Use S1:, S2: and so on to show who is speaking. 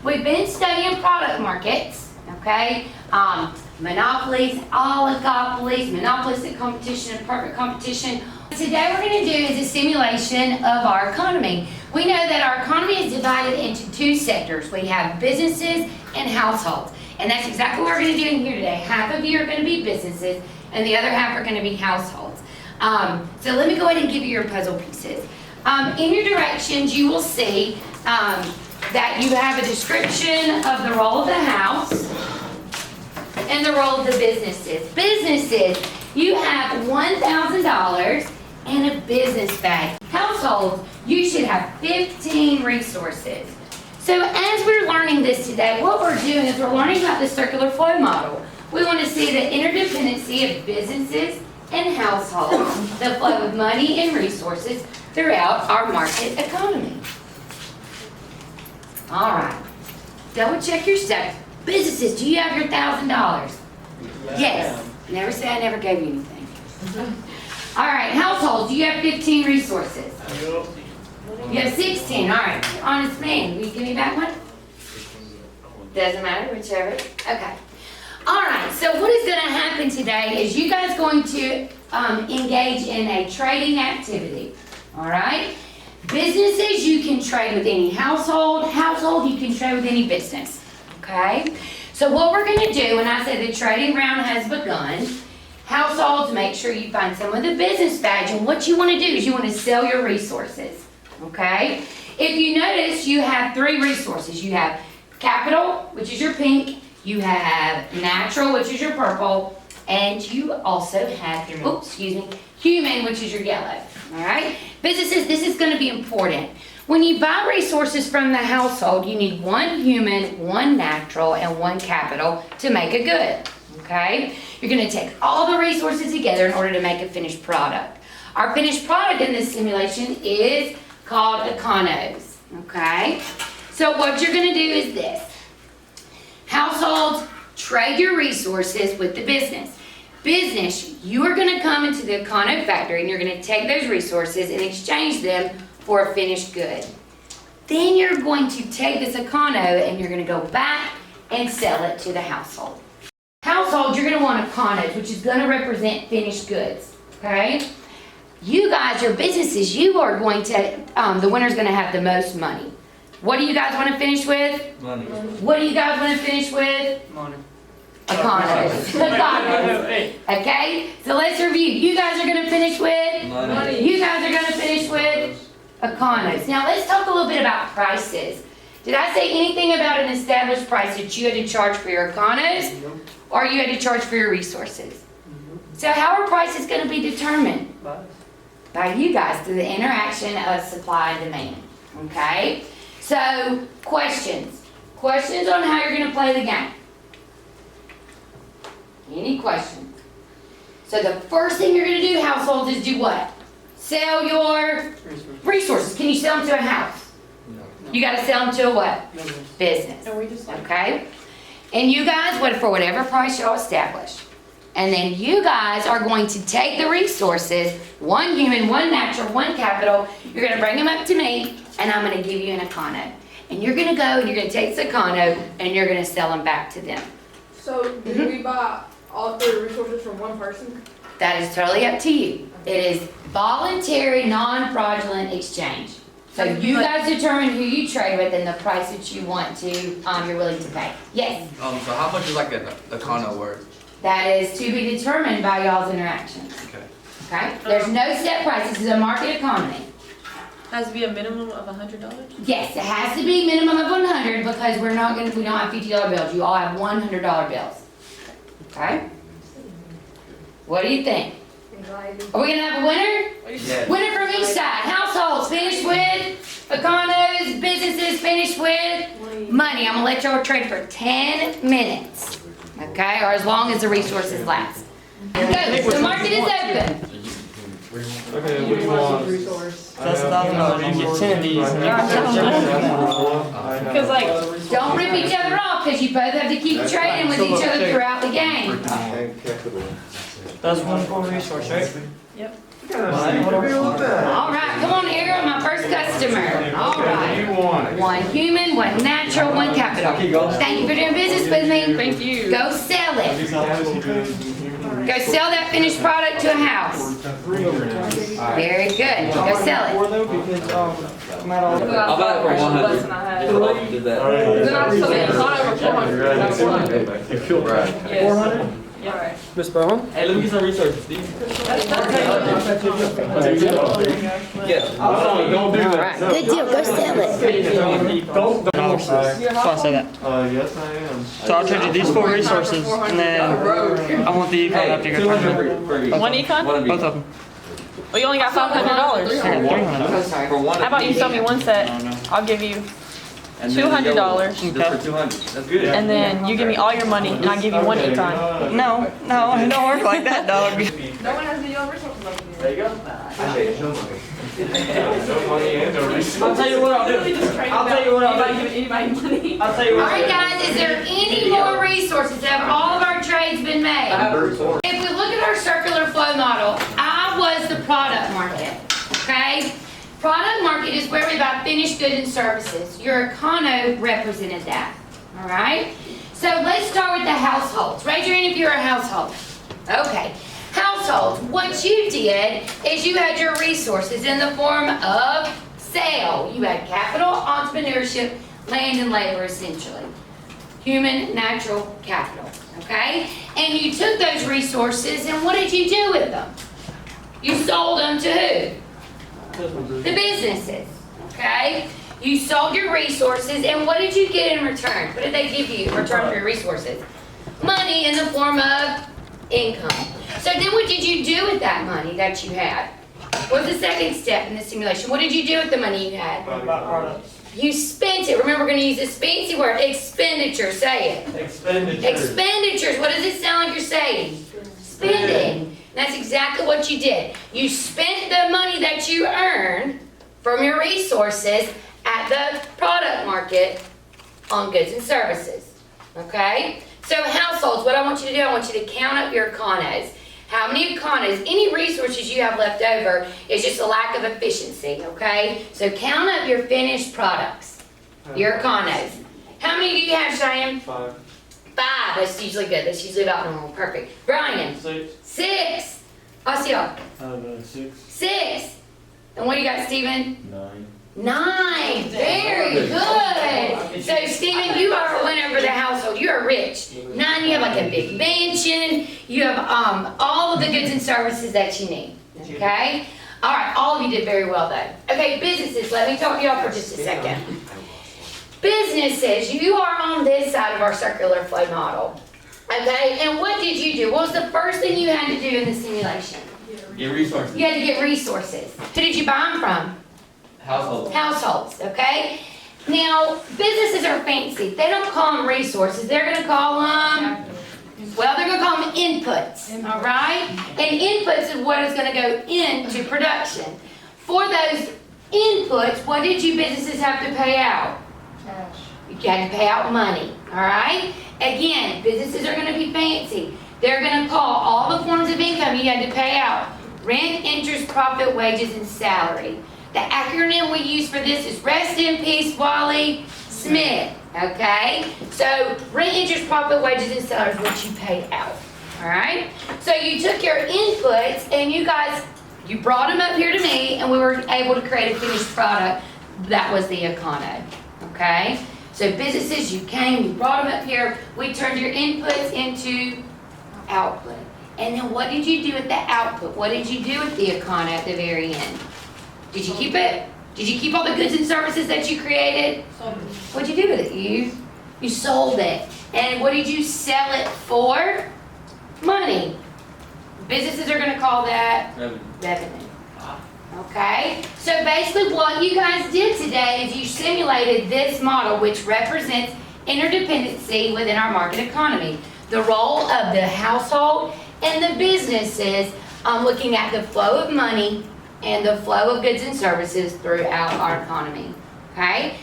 S1: We've been studying product markets, okay? Monopolies, oligopolies, monopolistic competition, and perfect competition. Today we're going to do is a simulation of our economy. We know that our economy is divided into two sectors. We have businesses and households. And that's exactly what we're going to do in here today. Half of you are going to be businesses and the other half are going to be households. So let me go ahead and give you your puzzle pieces. In your directions you will see that you have a description of the role of the house and the role of the businesses. Businesses, you have $1,000 and a business bag. Households, you should have 15 resources. So as we're learning this today, what we're doing is we're learning about the circular flow model. We want to see the interdependency of businesses and households, the flow of money and resources throughout our market economy. All right, double check your stuff. Businesses, do you have your $1,000? Yes. Never say I never gave you anything. All right, households, do you have 15 resources? You have 16. All right, honest man, will you give me back one? Doesn't matter, whichever. Okay. All right, so what is going to happen today is you guys going to engage in a trading activity. All right? Businesses, you can trade with any household. Household, you can trade with any business. Okay? So what we're going to do, when I say the trading round has begun, households, make sure you find someone with a business badge. And what you want to do is you want to sell your resources. Okay? If you notice, you have 3 resources. You have capital, which is your pink. You have natural, which is your purple. And you also have, human, which is your yellow. All right? Businesses, this is going to be important. When you buy resources from the household, you need 1 human, 1 natural, and 1 capital to make a good. Okay? You're going to take all the resources together in order to make a finished product. Our finished product in this simulation is called econos. Okay? So what you're going to do is this. Households, trade your resources with the business. Business, you are going to come into the econo factory and you're going to take those resources and exchange them for a finished good. Then you're going to take this econo and you're going to go back and sell it to the household. Household, you're going to want econos, which is going to represent finished goods. Okay? You guys, your businesses, you are going to, the winner's going to have the most money. What do you guys want to finish with?
S2: Money.
S1: What do you guys want to finish with?
S2: Money.
S1: Econos. Econos. Okay? So let's review. You guys are going to finish with?
S2: Money.
S1: You guys are going to finish with? Econos. Now let's talk a little bit about prices. Did I say anything about an established price that you had to charge for your econos? Or you had to charge for your resources? So how are prices going to be determined? By you guys, through the interaction of supply and demand. Okay? So, questions. Questions on how you're going to play the game. Any questions? So the first thing you're going to do, households, is do what? Sell your resources. Can you sell them to a house?
S2: No.
S1: You got to sell them to a what? Business. Okay? And you guys, for whatever price y'all establish. And then you guys are going to take the resources, 1 human, 1 natural, 1 capital. You're going to bring them up to me, and I'm going to give you an econo. And you're going to go and you're going to take this econo, and you're going to sell them back to them.
S3: So, do we buy all 3 resources from 1 person?
S1: That is totally up to you. It is voluntary, non-fraudulent exchange. So you guys determine who you trade with and the price that you want to, you're willing to pay. Yes?
S2: So how much is like an econo worth?
S1: That is to be determined by y'all's interactions.
S2: Okay.
S1: Okay? There's no set price. This is a market economy.
S4: Has to be a minimum of $100?
S1: Yes, it has to be minimum of 100 because we don't have $50 bills. You all have $100 bills. Okay? What do you think? Are we gonna have a winner?
S2: Yes.
S1: Winner from each side. Households finished with econos, businesses finished with money. I'm gonna let y'all trade for 10 minutes. Okay, or as long as the resources last. Go, the market is open.
S5: Okay, what do you want?
S6: That's $1,000. You get 10 of these.
S4: Because like,
S1: Don't rip each other off because you both have to keep trading with each other throughout the game.
S6: That's 1 full resource, right?
S4: yep.
S1: All right, come on, Ariel, my first customer. All right. One human, one natural, one capital. Thank you for doing business with me.
S4: Thank you.
S1: Go sell it. Go sell that finished product to a house. Very good. Go sell it.
S2: I'll buy it for 100. Did that.
S3: Then I'll sell it. It's not over 400. That's 400.
S2: Right.
S3: Yes.
S6: 400?
S3: Yeah.
S6: Miss Bowen?
S5: Hey, let me get some resources, Steve.
S2: Yeah.
S5: Don't do that.
S1: Good deal. Go sell it.
S6: So I'll say that.
S5: Yes, I am.
S6: So I'll trade you these 4 resources, and then I want the econ after you go trade them.
S4: One econ?
S6: Both of them.
S4: Well, you only got $500.
S6: I got 300.
S1: Oh, sorry.
S2: For one.
S4: How about you sell me one set? I'll give you $200.
S2: Just for 200. That's good.
S4: And then you give me all your money, and I give you one econ.
S6: No, it don't work like that, dog.
S3: No one has the resources over here.
S5: There you go. No money and no resources.
S6: I'll tell you what I'll do. I'll tell you what I'll do.
S3: Anybody money?
S6: I'll tell you
S1: All
S6: what
S1: right, guys, is there any more resources? Have all of our trades been made? If we look at our circular flow model, I was the product market, okay? Product market is where we buy finished goods and services. Your econo represented that, all right? So let's start with the households. Raise your hand if you're a household. Okay, households, what you did is you had your resources in the form of sale. You had capital, entrepreneurship, land and labor essentially. Human, natural capital, okay? And you took those resources and what did you do with them? You sold them to who? The businesses, okay? You sold your resources, and what did you get in return? What did they give you in return for your resources? Money in the form of income. So then what did you do with that money that you had? What was the second step in the simulation? What did you do with the money you had? You spent it. Remember, we're going to use this fancy word, expenditure. Say it. Expenditures. What does it sound like you're saying? Spending. That's exactly what you did. You spent the money that you earned from your resources at the product market on goods and services. Okay? So households, what I want you to do, I want you to count up your econos. How many econos, any resources you have left over is just a lack of efficiency, okay? So count up your finished products, your econos. How many do you have, Cheyenne?
S5: 5.
S1: 5, that's usually good. That's usually about normal. Perfect. Brian? 6. Osio? 6. And what do you got, Stephen? 9. Very good. So, Stephen, you are a winner for the household. You are rich. 9, you have like a big mansion. You have all of the goods and services that you need. Okay? All right, all of you did very well, though. Okay, businesses. Let me talk to y'all for just a second. Businesses, you are on this side of our circular flow model. Okay, and what did you do? What was the first thing you had to do in the simulation?
S2: Get resources.
S1: You had to get resources. Who did you buy them from?
S2: Household.
S1: Households, okay? Now, businesses are fancy. They don't call them resources. They're going to call them, well, they're going to call them inputs, all right? And inputs is what is going to go into production. For those inputs, what did you businesses have to pay out?
S3: Cash.
S1: You had to pay out money, all right? Again, businesses are going to be fancy. They're going to call all the forms of income you had to pay out: rent, interest, profit, wages, and salary. The acronym we use for this is Rest in Peace, Wally Smith, okay? So rent, interest, profit, wages, and salary is what you paid out, all right? So you took your inputs and you brought them up here to me and we were able to create a finished product. That was the econo, okay? So businesses, you came, you brought them up here, we turned your inputs into output. And then what did you do with the output? What did you do with the econo at the very end? Did you keep it? Did you keep all the goods and services that you created? What'd you do with it? You sold it. And what did you sell it for? Money. Businesses are gonna call that revenue. Okay? So basically what you guys did today is you simulated this model which represents interdependency within our market economy. The role of the household and the businesses looking at the flow of money and the flow of goods and services throughout our economy. Okay?